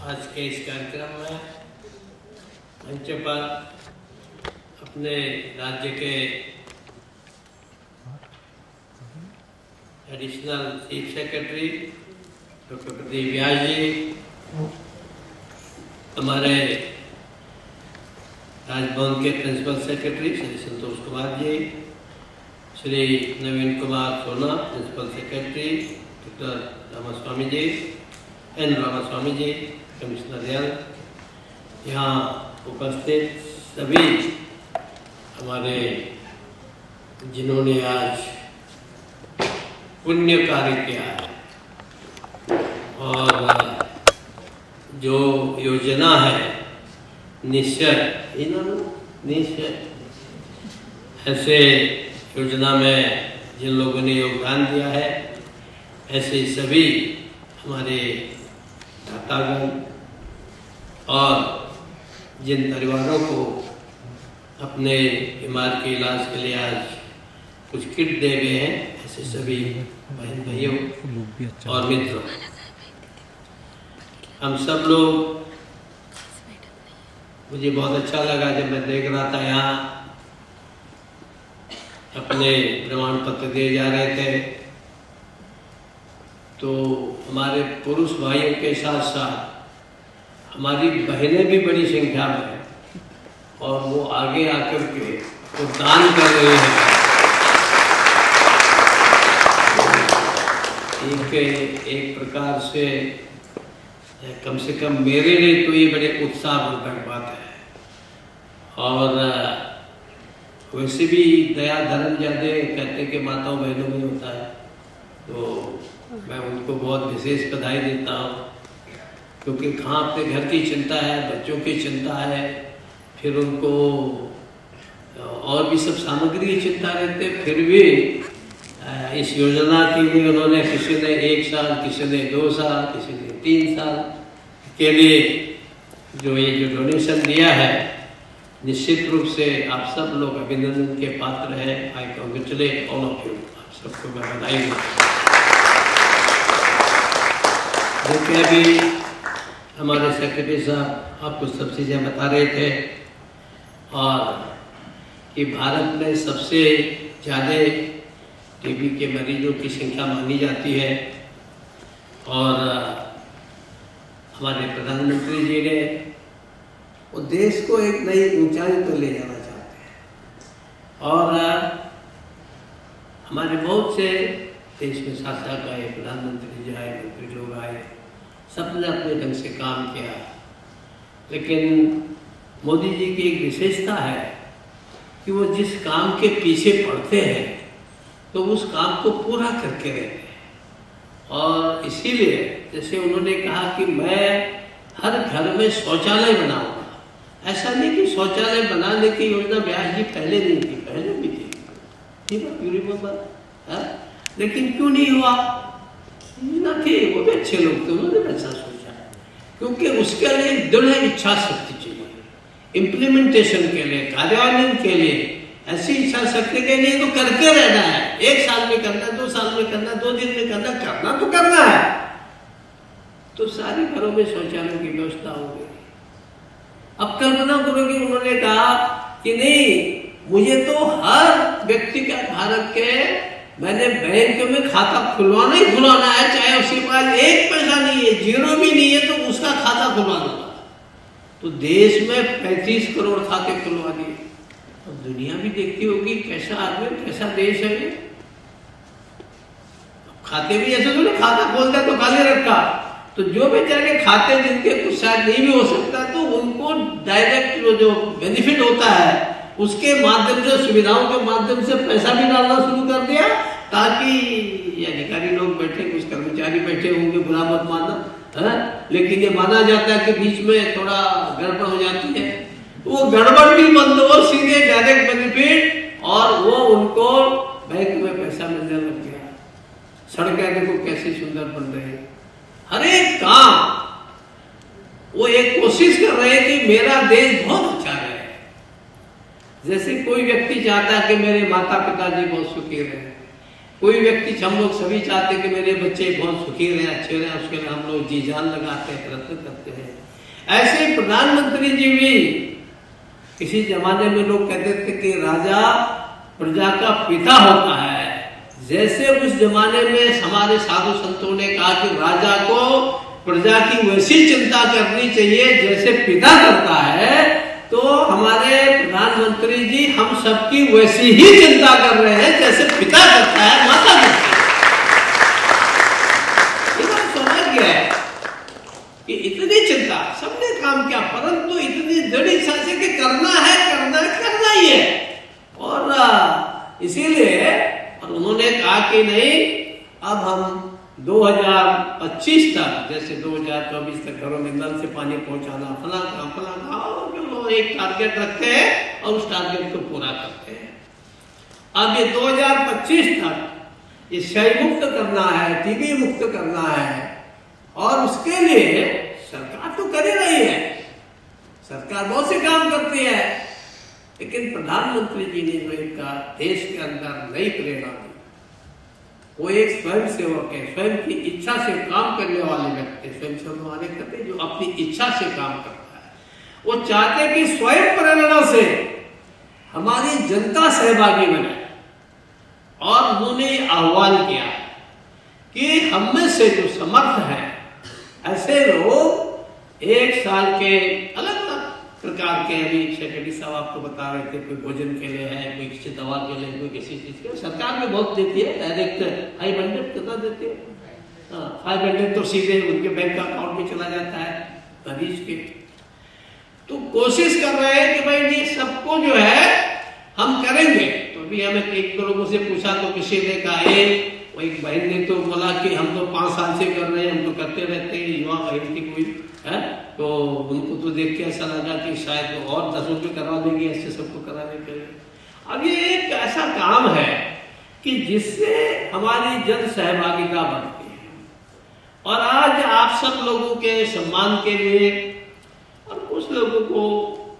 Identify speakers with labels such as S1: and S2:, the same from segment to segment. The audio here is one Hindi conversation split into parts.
S1: आज के इस कार्यक्रम में मंच पर अपने राज्य के additional chief secretary doctor Pradeep Vyas ji, हमारे राजभवन के principal secretary Shri Santosh Kumar ji, Shri Naveen Kumar Sona principal secretary, doctor Ramaswamy ji, N Ramaswamy ji, commissioner rail, यहाँ उपस्थित सभी हमारे जिन्होंने आज पुण्य कार्य किया है और जो योजना है निश्चय ऐसे योजना में जिन लोगों ने योगदान दिया है, ऐसे सभी हमारे दातागण और जिन परिवारों को अपने बीमार के इलाज के लिए आज कुछ किट दे गए हैं, ऐसे सभी बहन भाइयों और मित्रों, हम सब लोग, मुझे बहुत अच्छा लगा जब मैं देख रहा था यहाँ अपने प्रमाण पत्र दिए जा रहे थे, तो हमारे पुरुष भाइयों के साथ साथ हमारी बहनें भी बड़ी संख्या में हैं और वो आगे आकर के वो दान कर रहे हैं। एक प्रकार से कम मेरे लिए तो ये बड़े उत्साहवर्धक बात है। और वैसे भी दया धर्म ज्यादा कहते कि माताओं बहनों में होता है, तो मैं उनको बहुत विशेष बधाई देता हूँ, क्योंकि कहाँ अपने घर की चिंता है, बच्चों की चिंता है, फिर उनको और भी सब सामग्री की चिंता रहती है, फिर भी इस योजना के लिए उन्होंने किसी ने 1 साल, किसी ने 2 साल, किसी ने 3 साल के लिए जो ये जो डोनेशन दिया है, निश्चित रूप से आप सब लोग अभिनंदन के पात्र हैं। आई कांग्रेचुलेट ऑल ऑफ यू, आप सबको मैं बधाई दूँ। देखिए अभी हमारे सेक्रेटरी साहब आपको सब चीज़ें बता रहे थे और कि भारत में सबसे ज़्यादा टीबी के मरीजों की संख्या मानी जाती है और हमारे प्रधानमंत्री जी ने वो देश को एक नई ऊंचाई पर ले जाना चाहते हैं और हमारे बहुत से देश में शासक आए, प्रधानमंत्री जी आए, मंत्री लोग आए, सबने अपने ढंग से काम किया, लेकिन मोदी जी की एक विशेषता है कि वो जिस काम के पीछे पड़ते हैं तो उस काम को पूरा करके रहते हैं। और इसीलिए जैसे उन्होंने कहा कि मैं हर घर में शौचालय बनाऊंगा, ऐसा नहीं कि शौचालय बनाने की योजना व्यास जी पहले नहीं थी, पहले भी थी, ठीक है, लेकिन क्यों नहीं हुआ? ना थे, वो भी अच्छे लोग थे, उन्होंने ऐसा सोचा, क्योंकि उसके लिए दृढ़ इच्छा शक्ति चाहिए, इम्प्लीमेंटेशन के लिए, कार्यान्वयन के लिए ऐसी इच्छा शक्ति के लिए तो करके रहना है। 1 साल में करना, 2 साल में करना, 2 दिन में करना तो करना है। तो सारे घरों में शौचालय की व्यवस्था हो गई। अब कल्पना करो कि उन्होंने कहा कि नहीं, मुझे तो हर व्यक्ति का भारत के मैंने बैंक में खाता खुलवाना ही खुलवाना है, चाहे उसके पास 1 पैसा नहीं है, 0 भी नहीं है, तो उसका खाता खुलवा दूंगा। तो देश में 35 करोड़ खाते खुलवा दिए। अब दुनिया भी देखती होगी कैसा आदमी, कैसा देश है ये। खाते भी ऐसे तो खाता खोलता तो खाली रखा, तो जो बेचारे खाते जिनके कुछ शायद नहीं भी हो सकता, तो उनको डायरेक्ट जो बेनिफिट होता है उसके माध्यम से, सुविधाओं के माध्यम से पैसा भी डालना शुरू कर दिया, ताकि ये अधिकारी लोग बैठे, कुछ कर्मचारी बैठे होंगे, बुरा मत मानना है, लेकिन ये माना जाता है कि बीच में थोड़ा गड़बड़ हो जाती है, वो गड़बड़ भी बंद हो, सीधे डायरेक्ट बेनिफिट, और वो उनको बैंक में पैसा मिलने लग गया। सड़कें देखो कैसी सुंदर बन रही है, हर एक काम वो एक कोशिश कर रहे हैं कि मेरा देश बहुत अच्छा रहे। जैसे कोई व्यक्ति चाहता है कि मेरे माता पिता जी बहुत सुखी रहे, कोई व्यक्ति, हम लोग सभी चाहते कि मेरे बच्चे बहुत सुखी रहे, अच्छे रहे, उसके लिए हम लोग जी जान लगाते हैं, प्रयत्न करते हैं। ऐसे प्रधानमंत्री जी भी, किसी जमाने में लोग कहते थे कि राजा प्रजा का पिता होता है, जैसे उस जमाने में हमारे साधु संतों ने कहा कि राजा को प्रजा की वैसी चिंता करनी चाहिए जैसे पिता करता है, तो हमारे प्रधानमंत्री जी हम सबकी वैसी ही चिंता कर रहे हैं जैसे पिता करता है, माता करता है। ये बात समझ गया है कि इतनी चिंता सबने काम किया, परंतु इतनी दृढ़ इच्छा से कि करना है, करना है, करना ही है। और इसीलिए और उन्होंने कहा कि नहीं, अब हम 2025 तक, जैसे 2024 तक घरों में नल से पानी पहुंचाना, फला काम, एक टारगेट रखते हैं और उस टारगेट को पूरा करते हैं। अब ये 2025 तक ये क्षय मुक्त करना है, टीबी मुक्त करना है, और उसके लिए सरकार तो कर ही रही है, सरकार बहुत से काम करती है, लेकिन प्रधानमंत्री जी ने जो एक देश के अंदर नई प्रेरणा दी, वो एक स्वयं सेवक है, स्वयं की इच्छा से काम करने वाले व्यक्ति, स्वयं सेवक वाले कहते हैं जो अपनी इच्छा से काम करता है। वो चाहते कि स्वयं प्रेरणा से हमारी जनता सहभागी बने, और उन्होंने आह्वान किया कि हम में से जो समर्थ है, ऐसे लोग 1 साल के अलग अलग प्रकार के, अभी सेक्रेटरी साहब आपको बता रहे थे, कोई भोजन के लिए है, कोई किसी दवा के लिए, कोई किसी चीज के, सरकार भी बहुत देती है, डायरेक्ट 500 कितना देती है, 500 तो सीधे उनके बैंक अकाउंट में चला जाता है मरीज के। तो कोशिश कर रहे हैं कि भाई ये सबको जो है हम करेंगे। तो अभी हमें एक दो लोगों से पूछा तो किसी ने कहा, एक बहन ने तो बोला कि हम तो 5 साल से कर रहे हैं, हम तो करते रहते हैं, युवा बहन की कोई है, तो उनको तो देख के ऐसा लगा कि शायद वो और 10 रुपये करवा देंगे, ऐसे सबको कराने के लिए। अब ये एक ऐसा काम है कि जिससे हमारी जन सहभागिता बढ़ती है, और आज आप सब लोगों के सम्मान के लिए, और कुछ लोगों को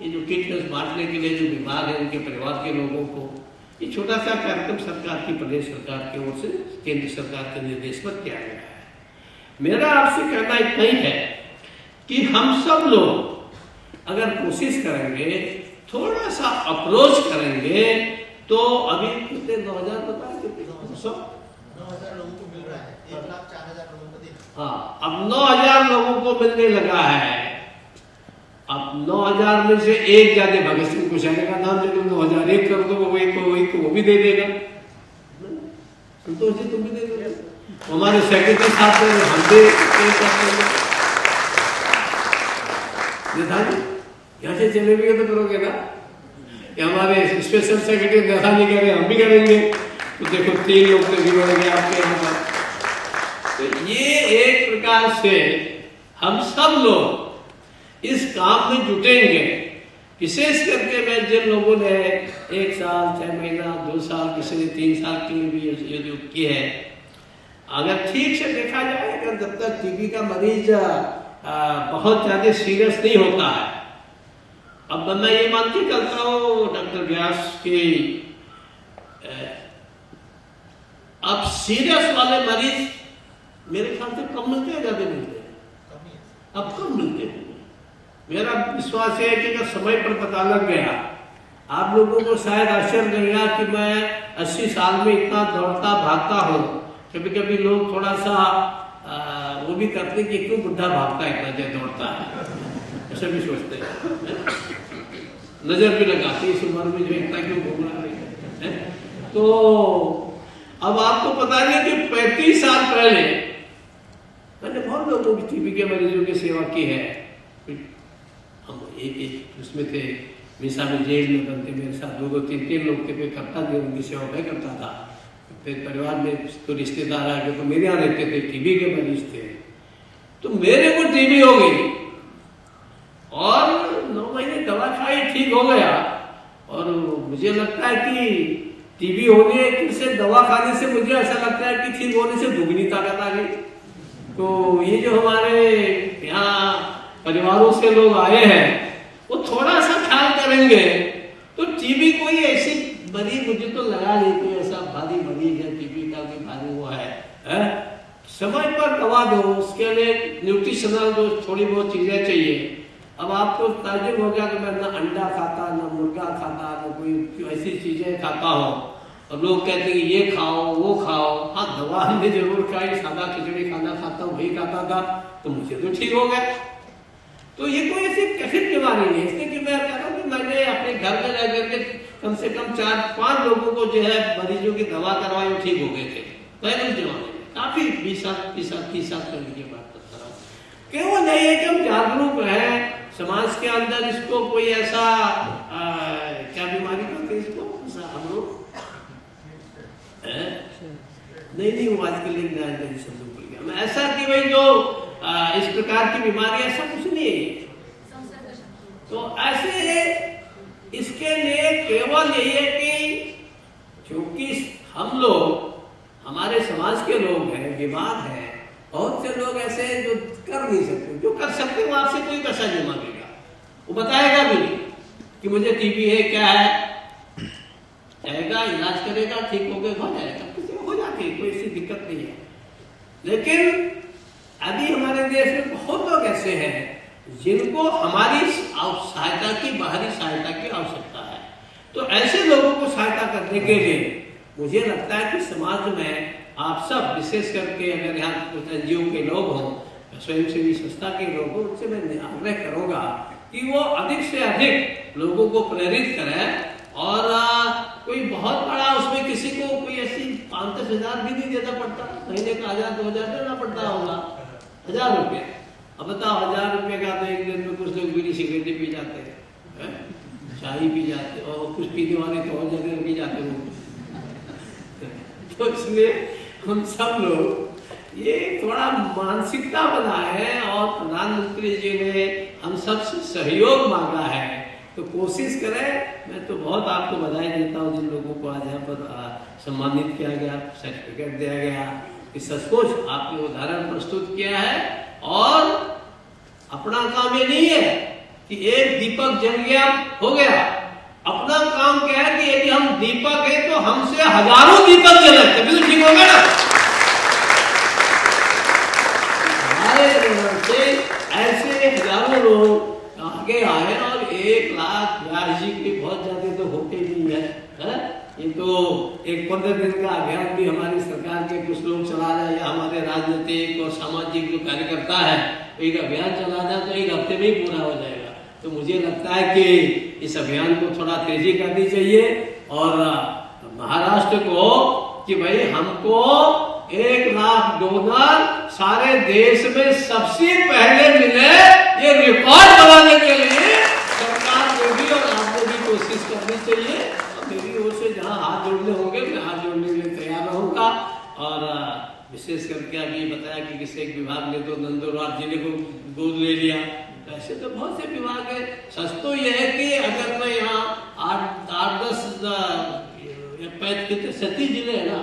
S1: ये जो किट बांटने के लिए जो बीमार है उनके परिवार के लोगों को, ये छोटा सा कार्यक्रम सरकार की, प्रदेश सरकार की ओर से, केंद्र सरकार के निर्देश पर किया गया है। मेरा आपसे कहना इतना ही है कि हम सब लोग अगर कोशिश करेंगे, थोड़ा सा अप्रोच करेंगे, तो अभी कितने 9,000 बताए, कितने 9,000 लोगों को मिल रहा है, 1,04,000 लोगों को दिन। हाँ, अब 9,000 लोगों को मिलने लगा है। अब 9,000 में से एक जाके भगत सिंह कुशवाहा का नाम ले लो, 9,000 एक कर दो, वो भी दे देगा, संतोष जी तुम भी दे दोगे, हमारे सेक्रेटरी साहब ने हम भी यहाँ से चले भी तो करोगे ना, कि हमारे स्पेशल सेक्रेटरी नेता जी कह रहे हम भी करेंगे, तो देखो 3 लोग तो भी बढ़ेंगे आपके यहाँ पर। तो ये एक प्रकार से हम सब लोग इस काम में जुटेंगे। विशेष करके मैं जिन लोगों ने 1 साल, 6 महीना, 2 साल, किसी ने 3 साल के लिए भी ये जो की है, अगर ठीक से देखा जाए, अगर जब तक टीबी का मरीज बहुत ज्यादा सीरियस नहीं होता है, अब मैं ये मान के चलता हूँ डॉक्टर व्यास की, अब सीरियस वाले मरीज मेरे ख्याल से कम मिलते हैं, ज्यादा मिलते हैं, अब कम मिलते हैं। मेरा विश्वास है कि अगर समय पर पता लग गया, आप लोगों को शायद आश्चर्य लगेगा कि मैं 80 साल में इतना दौड़ता भागता हूँ। कभी कभी लोग थोड़ा सा वो भी करते कि क्यों बुढ़ा भागता है, इतना दौड़ता है, ऐसा भी सोचते हैं, नजर भी लगाती इस उम्र में जो इतना क्यों घूम रहा है। तो अब आपको पता है कि 35 साल पहले मैंने बहुत लोगों की टीबी के मरीजों की सेवा की है। हम एक उसमें थे, मिसा में जेल में बनते, मेरे साथ 2-2, 3-3 लोग थे, कोई करता थे, उनकी सेवा मैं करता था। फिर परिवार में तो रिश्तेदार आए जो तो मेरे यहाँ रहते थे, टीबी के मरीज थे, तो मेरे को टीबी हो गई और 9 महीने दवा खाई, ठीक हो गया। और मुझे लगता है कि टीबी होने से, दवा खाने से मुझे ऐसा लगता है कि ठीक होने से दुगनी ताकत आ गई। तो ये जो हमारे यहाँ परिवारों से लोग आए हैं, वो थोड़ा सा ख्याल करेंगे तो टीबी कोई ऐसी मरीज मुझे तो लगा नहीं, कोई ऐसा भारी मरीज है टीबी का, है? समय पर दवा दो, उसके लिए न्यूट्रिशनल जो थोड़ी बहुत चीजें चाहिए। अब आपको ताज्जुब हो गया कि मैं ना अंडा खाता, ना मुर्गा खाता, ना कोई ऐसी चीजें खाता हूँ, और लोग कहते हैं ये खाओ वो खाओ। हाँ, दवा हमने जरूर खाई, सादा खिचड़ी खाना खाता हूँ, वही खाता था, तो मुझे तो ठीक हो गया। तो ये कोई ऐसी कठिन बीमारी नहीं है। इसलिए कि मैं कह रहा हूँ कि मैंने अपने घर में रह करके कम से कम 4-5 लोगों को जो है मरीजों की दवा करवाई, वो ठीक हो गए थे पहले उस जमाने में, काफी 20 साल 30 साल 30 साल पहले की बात बता रहा हूँ। क्यों नहीं है कि हम जागरूक हैं समाज के अंदर, इसको कोई ऐसा क्या बीमारी कहते हैं इसको, हम लोग नहीं वो आज के लिए शब्द भूल गया मैं, ऐसा कि भाई जो इस प्रकार की बीमारी, ऐसा कुछ नहीं है। तो ऐसे इसके लिए केवल यही है कि क्योंकि हम लोग, हमारे समाज के लोग हैं, बीमार हैं, बहुत से लोग ऐसे जो कर नहीं सकते, जो कर सकते वो आपसे कोई पैसा नहीं मांगेगा, वो बताएगा भी नहीं कि मुझे टीबी है क्या है, जाएगा इलाज करेगा, ठीक हो गया, हो जाएगा, किसी को हो जाती है, कोई ऐसी दिक्कत नहीं है। लेकिन अभी हमारे देश में बहुत लोग ऐसे हैं जिनको हमारी सहायता की, बाहरी सहायता की आवश्यकता है। तो ऐसे लोगों को सहायता करने के लिए मुझे लगता है कि समाज में आप सब, विशेष करके अगर यहाँ कुछ एनजीओ के लोग हों, स्वयंसेवी संस्था के लोग हों, उनसे मैं आग्रह करूंगा कि वो अधिक से अधिक लोगों को प्रेरित करें। और कोई बहुत बड़ा उसमें किसी को कोई ऐसी 5-10 हजार भी नहीं देना पड़ता, महीने का 1000-2000 देना पड़ता होगा, 1000 रुपये। अब बताओ 1000 रुपये का तो एक दिन में कुछ लोग बीड़ी सिगरेट पी जाते हैं, चाय पी जाते, और कुछ पीने वाले तो और जगह पी जाते होंगे। तो इसलिए हम सब लोग ये थोड़ा मानसिकता बनाए, और प्रधानमंत्री जी ने हम सबसे सहयोग मांगा है, तो कोशिश करें। मैं तो बहुत आपको बधाई देता हूँ जिन लोगों को आज यहाँ पर सम्मानित किया गया, सर्टिफिकेट दिया गया, कि सचमुच आपने उदाहरण प्रस्तुत किया है। और अपना काम ये नहीं है कि एक दीपक जल गया हो गया, अपना काम क्या है कि यदि हम दीपक है तो हमसे हजारों दीपक जले, तभी तो ठीक होगा ना। हमारे से ऐसे हजारों लोग आगे आए, और 1 लाख व्यास जी के बहुत ज्यादा तो होते नहीं है। ये तो एक 15 दिन का अभियान भी हमारी सरकार के कुछ लोग चला रहे हैं, या हमारे राजनीतिक और सामाजिक जो कार्यकर्ता है, एक अभियान चला जाए तो 1 हफ्ते में ही पूरा हो जाएगा। तो मुझे लगता है कि इस अभियान को थोड़ा तेजी करनी चाहिए, और महाराष्ट्र को कि भाई हमको 1 लाख डोनर सारे देश में सबसे पहले मिले, ये रिकॉर्ड बनाने के लिए सरकार को भी और आपको भी कोशिश करनी चाहिए। और मेरी ओर से जहां हाथ जोड़ने होंगे मैं हाथ जोड़ने के लिए तैयार रहूंगा। और विशेष करके अभी बताया कि किसी एक विभाग ने तो नंदुरबार जिले को गोद ले लिया, ऐसे तो बहुत से विभाग है। सच तो यह है कि अगर मैं यहाँ 8-10 36 जिले है ना,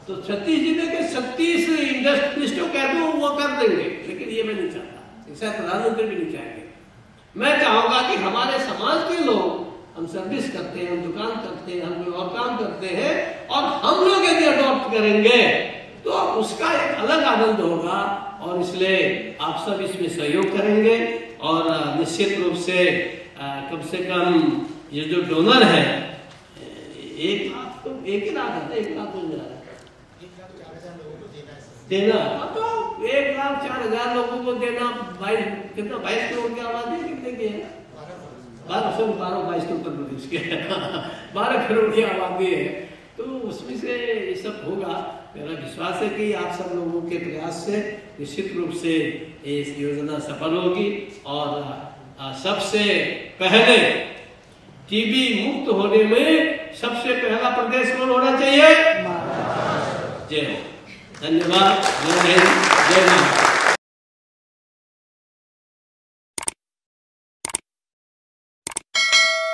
S1: तो 36 जिले के 36 इंडस्ट्रियलिस्टों कह दो वो कर देंगे, लेकिन ये मैं नहीं चाहता, ऐसा प्रधानमंत्री भी नहीं चाहेंगे। मैं चाहूंगा कि हमारे समाज के लोग, हम सर्विस करते हैं, हम दुकान करते हैं, हम कोई और काम करते हैं, और हम लोग यदि अडॉप्ट करेंगे तो उसका एक अलग आनंद होगा। और इसलिए आप सब इसमें सहयोग करेंगे, और निश्चित रूप से कम ये जो डोनर है 1 लाख तो 1 लाख है, 1 लाख हो जा रहा है देना, तो 1,04,000 लोगों को देना, 22 करोड़ की आबादी कितने की है, 12 तो उत्तर प्रदेश के 12 करोड़ की आबादी है। तो उसमें से ये सब होगा। मेरा विश्वास है कि आप सब लोगों के प्रयास से निश्चित रूप से इस योजना सफल होगी, और सबसे पहले टीबी मुक्त होने में सबसे पहला प्रदेश कौन होना चाहिए? जय हो, धन्यवाद, जय हिंद, जय भारत।